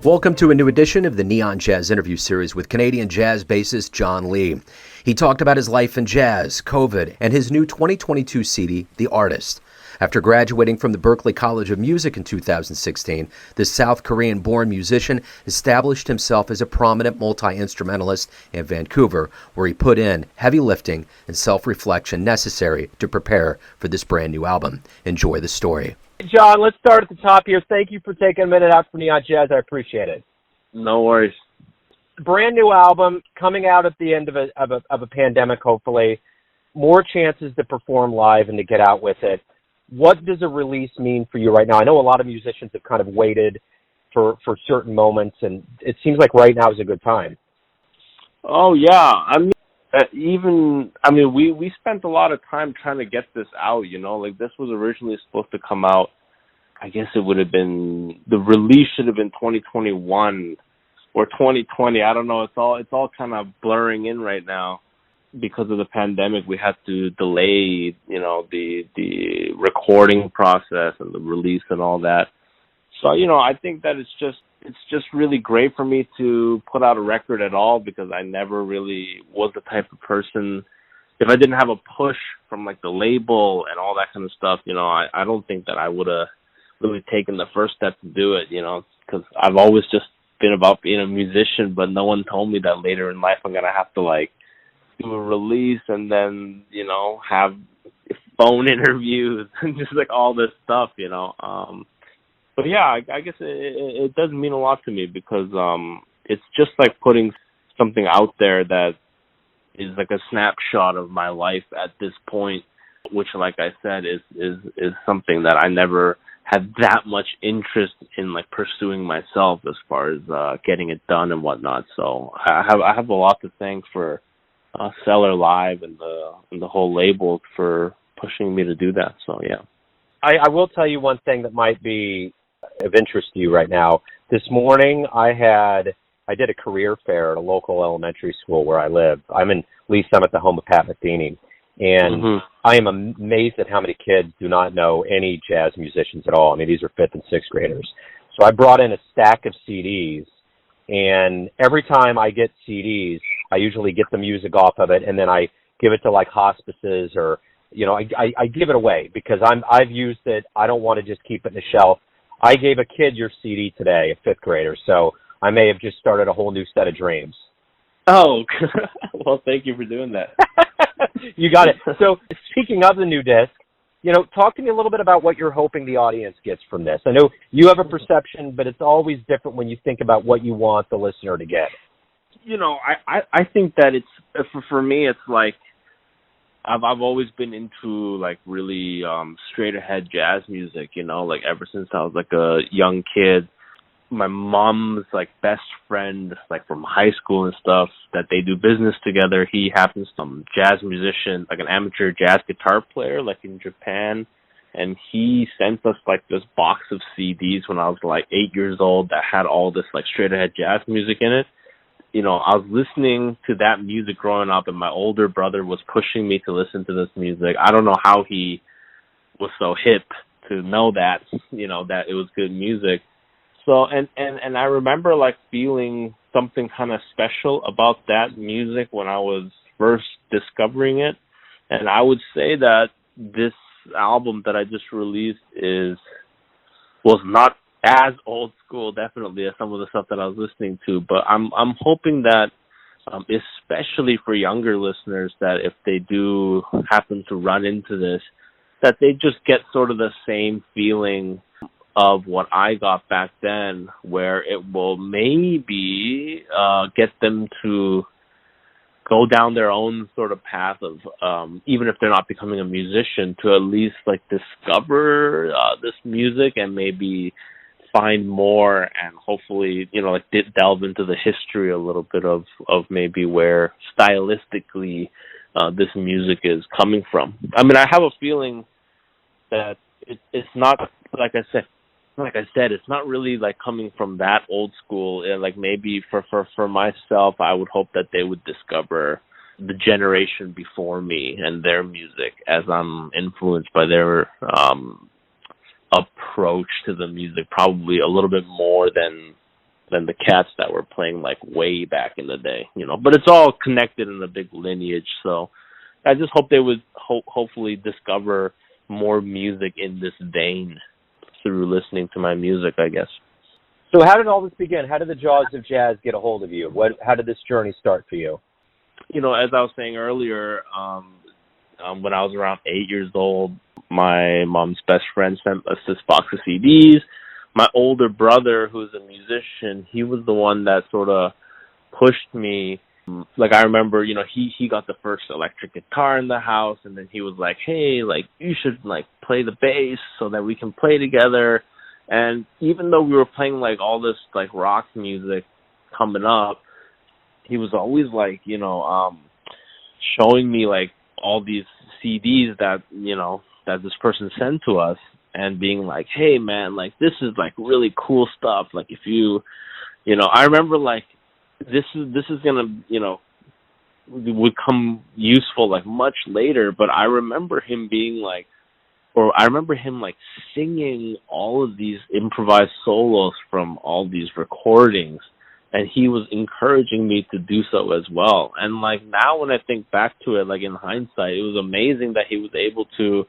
Welcome to a new edition of the Neon Jazz interview series with Canadian jazz bassist John Lee. He talked about his life in jazz, COVID, and his new 2022 CD, The Artist. After graduating from the Berklee College of Music in 2016, the South Korean-born musician established himself as a prominent multi-instrumentalist in Vancouver, where he put in heavy lifting and self-reflection necessary to prepare for this brand new album. Enjoy the story. John, let's start at the top here. Thank you for taking a minute out for Neon Jazz. I appreciate it. No worries. Brand new album coming out at the end of a pandemic, hopefully. More chances to perform live and to get out with it. What does a release mean for you right now? I know a lot of musicians have kind of waited for certain moments, and it seems like right now is a good time. Oh, yeah. We spent a lot of time trying to get this out, Like, this was originally supposed to come out, I guess it would have been, the release should have been 2021 or 2020. I don't know. It's all kind of blurring in right now. Because of the pandemic, we had to delay, the recording process and the release and all that. So, I think that it's just really great for me to put out a record at all, because I never really was the type of person, if I didn't have a push from like the label and all that kind of stuff, I don't think that I would have really taken the first step to do it, because I've always just been about being a musician, but no one told me that later in life I'm going to have to like do a release and then, have phone interviews and just like all this stuff, But yeah, I guess it does mean a lot to me, because it's just like putting something out there that is like a snapshot of my life at this point, which, like I said, is something that I never had that much interest in like pursuing myself as far as getting it done and whatnot. So I have a lot to thank for Cellar Live and the whole label for pushing me to do that. So yeah, I will tell you one thing that might be of interest to you right now. This morning I did a career fair at a local elementary school where I live. I'm in Lee Summit, the home of Pat Metheny, and I am amazed at how many kids do not know any jazz musicians at all. I mean, these are 5th and 6th graders. So I brought in a stack of CDs, and every time I get CDs, I usually get the music off of it, and then I give it to like hospices, or I give it away because I've used it. I don't want to just keep it in the shelf. I gave a kid your CD today, a 5th grader, so I may have just started a whole new set of dreams. Oh, well, thank you for doing that. You got it. So speaking of the new disc, talk to me a little bit about what you're hoping the audience gets from this. I know you have a perception, but it's always different when you think about what you want the listener to get. I think that it's, for me, it's like, I've always been into like really straight ahead jazz music, like ever since I was like a young kid. My mom's like best friend, like from high school and stuff, that they do business together. He happens to be a jazz musician, like an amateur jazz guitar player, like in Japan. And he sent us like this box of CDs when I was like 8 years old that had all this like straight ahead jazz music in it. I was listening to that music growing up, and my older brother was pushing me to listen to this music. I don't know how he was so hip to know that, that it was good music. So, and I remember like feeling something kind of special about that music when I was first discovering it. And I would say that this album that I just released was not as old school, definitely, as some of the stuff that I was listening to. But I'm hoping that, especially for younger listeners, that if they do happen to run into this, that they just get sort of the same feeling of what I got back then, where it will maybe get them to go down their own sort of path of, even if they're not becoming a musician, to at least like discover this music and maybe find more, and hopefully, like delve into the history a little bit of maybe where stylistically this music is coming from. I mean, I have a feeling that it's not, like I said, it's not really like coming from that old school. Like maybe for myself, I would hope that they would discover the generation before me and their music, as I'm influenced by their approach to the music, probably a little bit more than than the cats that were playing like way back in the day, you know. But it's all connected in a big lineage. So I just hope they would hopefully discover more music in this vein through listening to my music, I guess. So how did all this begin? How did the Jaws of Jazz get a hold of you? How did this journey start for you? You know, as I was saying earlier, when I was around 8 years old, my mom's best friend sent us this box of CDs. My older brother, who's a musician, he was the one that sort of pushed me. Like, I remember, you know, he got the first electric guitar in the house, and then he was like, hey, like, you should, like, play the bass so that we can play together. And even though we were playing, like, all this, like, rock music coming up, he was always, like, you know, showing me, like, all these CDs that, you know, that this person sent to us, and being like, hey, man, like, this is, like, really cool stuff. Like, if you know, I remember, like, this is going to, you know, would come useful, like, much later, but I remember him being, like, or I remember him, like, singing all of these improvised solos from all these recordings, and he was encouraging me to do so as well. And, like, now when I think back to it, like, in hindsight, it was amazing that he was able to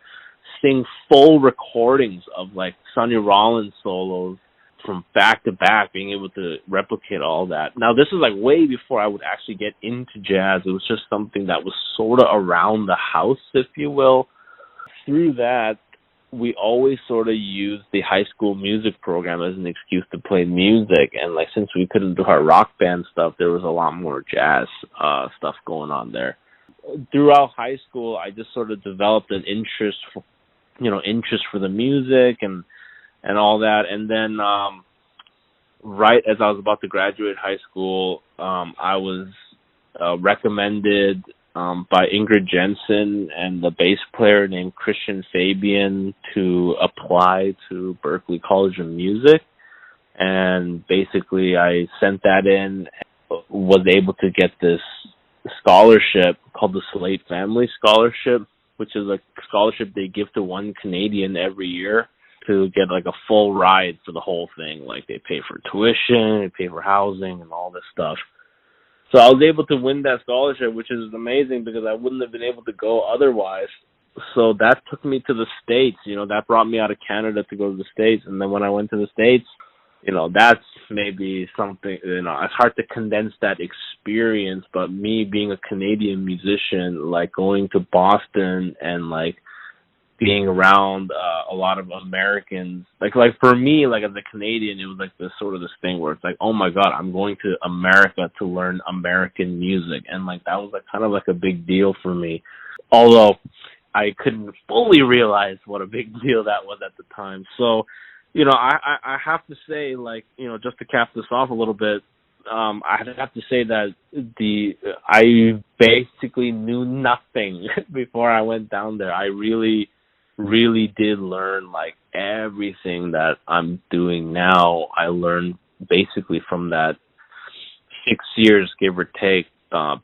sing full recordings of, like, Sonny Rollins solos from back to back, being able to replicate all that. Now, this is, like, way before I would actually get into jazz. It was just something that was sort of around the house, if you will. Through that, we always sort of used the high school music program as an excuse to play music. And, like, since we couldn't do our rock band stuff, there was a lot more jazz stuff going on there. Throughout high school, I just sort of developed an interest for the music and all that. And then right as I was about to graduate high school, I was recommended by Ingrid Jensen and the bass player named Christian Fabian to apply to Berklee College of Music. And basically I sent that in, was able to get this scholarship called the Slate Family Scholarship, which is a scholarship they give to one Canadian every year to get, like, a full ride for the whole thing. Like, they pay for tuition, they pay for housing and all this stuff. So I was able to win that scholarship, which is amazing because I wouldn't have been able to go otherwise. So that took me to the States. You know, that brought me out of Canada to go to the States. And then when I went to the States, you know, that's maybe something, you know, it's hard to condense that experience, but me being a Canadian musician, like, going to Boston and, like, being around a lot of Americans, like for me, like, as a Canadian, it was like this thing where it's like, oh my God, I'm going to America to learn American music. And, like, that was, like, kind of like a big deal for me. Although I couldn't fully realize what a big deal that was at the time. So, you know, I have to say, like, you know, just to cap this off a little bit, I have to say that I basically knew nothing before I went down there. I really did learn, like, everything that I'm doing now. I learned basically from that 6 years, give or take,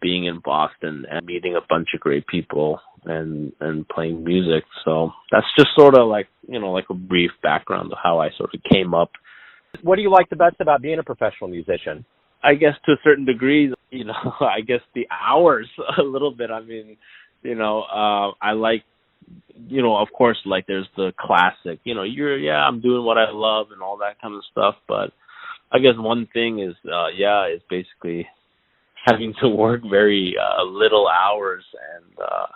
being in Boston and meeting a bunch of great people and playing music. So that's just sort of, like, you know, like a brief background of how I sort of came up. What do you like the best about being a professional musician? I guess to a certain degree, you know, I guess the hours a little bit. I mean, you know, I like, you know, of course, like, there's the classic, you know, I'm doing what I love and all that kind of stuff. But I guess one thing is, is basically having to work very little hours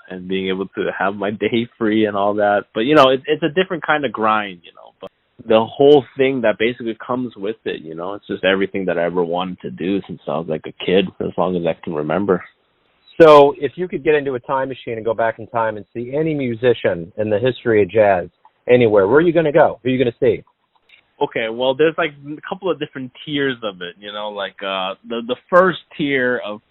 and being able to have my day free and all that. But, you know, it's a different kind of grind, you know, but the whole thing that basically comes with it, you know, it's just everything that I ever wanted to do since I was, like, a kid, as long as I can remember. So if you could get into a time machine and go back in time and see any musician in the history of jazz anywhere, where are you going to go? Who are you going to see? Okay, well, there's, like, a couple of different tiers of it, you know, like, the first tier of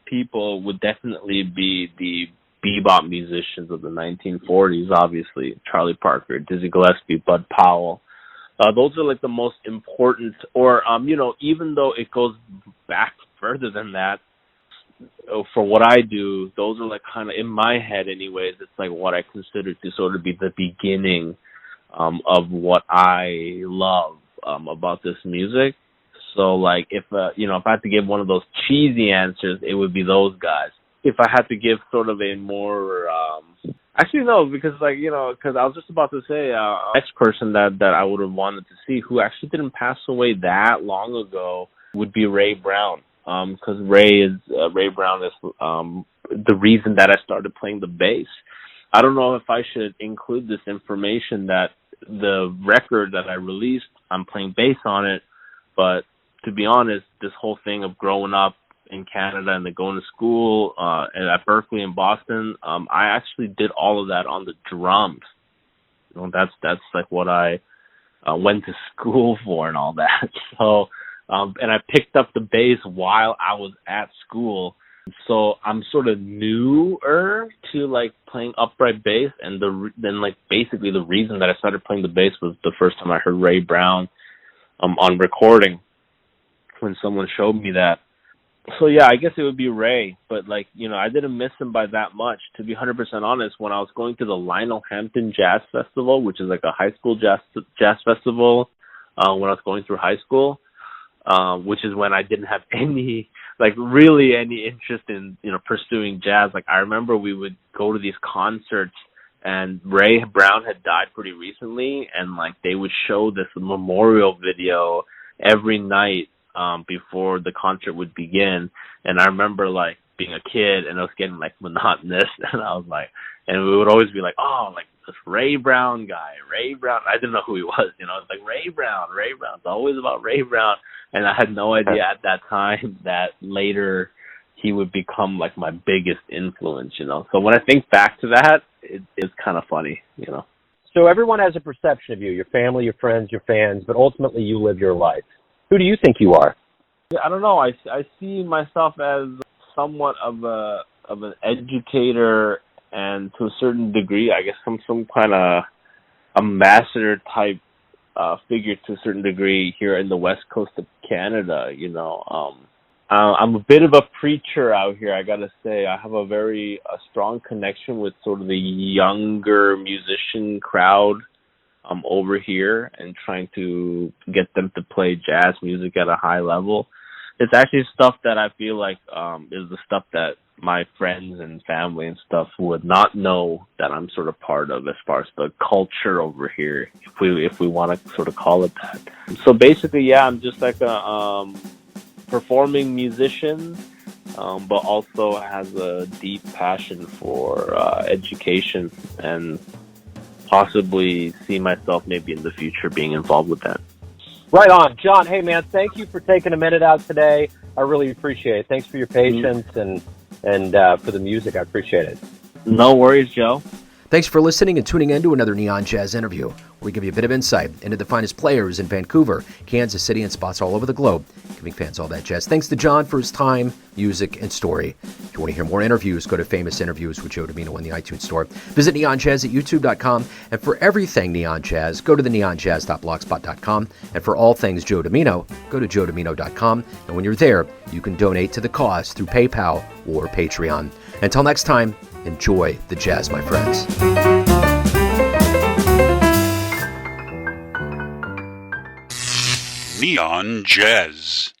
people would definitely be the bebop musicians of the 1940s, obviously, Charlie Parker, Dizzy Gillespie, Bud Powell. Those are, like, the most important, or, you know, even though it goes back further than that, for what I do, those are, like, kind of, in my head anyways, it's like what I consider to sort of be the beginning of what I love about this music. So like if if I had to give one of those cheesy answers, it would be those guys. If I had to give sort of a more actually no, because because I was just about to say next person that I would have wanted to see who actually didn't pass away that long ago would be Ray Brown. Because Ray Brown is the reason that I started playing the bass. I don't know if I should include this information that the record that I released, I'm playing bass on it, but to be honest, this whole thing of growing up in Canada and then going to school and at Berklee in Boston, I actually did all of that on the drums. That's like what I went to school for and all that. So, and I picked up the bass while I was at school. So I'm sort of newer to like playing upright bass, and then basically the reason that I started playing the bass was the first time I heard Ray Brown on recording when someone showed me that. So yeah, I guess it would be Ray, but I didn't miss him by that much. To be 100% honest, when I was going to the Lionel Hampton Jazz Festival, which is like a high school jazz festival, when I was going through high school, which is when I didn't have really any interest in, pursuing jazz. Like I remember we would go to these concerts and Ray Brown had died pretty recently, and they would show this memorial video every night before the concert would begin. And I remember being a kid and it was getting monotonous, and I was and we would always be this Ray Brown guy, Ray Brown. I didn't know who he was, it's Ray Brown. It's always about Ray Brown. And I had no idea at that time that later he would become my biggest influence, So when I think back to that, it's kind of funny, So everyone has a perception of you, your family, your friends, your fans, but ultimately you live your life. Who do you think you are? I don't know. I see myself as somewhat of an educator, and to a certain degree, I guess some kind of ambassador type figure to a certain degree here in the west coast of Canada. I'm a bit of a preacher out here, I gotta say. I have a strong connection with sort of the younger musician crowd over here, and trying to get them to play jazz music at a high level. It's actually stuff that I feel like is the stuff that my friends and family and stuff would not know that I'm sort of part of, as far as the culture over here, if we want to sort of call it that. So basically, yeah, I'm just like a performing musician, but also has a deep passion for education, and possibly see myself maybe in the future being involved with that. Right on. John, hey man, thank you for taking a minute out today. I really appreciate it. Thanks for your patience and for the music. I appreciate it. No worries, Joe. Thanks for listening and tuning in to another Neon Jazz interview, where we give you a bit of insight into the finest players in Vancouver, Kansas City, and spots all over the globe, giving fans all that jazz. Thanks to John for his time, music, and story. If you want to hear more interviews, go to Famous Interviews with Joe Domino in the iTunes Store. Visit neonjazz at youtube.com, and for everything Neon Jazz, go to the neonjazz.blogspot.com, and for all things Joe Domino, go to joedomino.com, and when you're there, you can donate to the cause through PayPal or Patreon. Until next time, enjoy the jazz, my friends. Neon Jazz.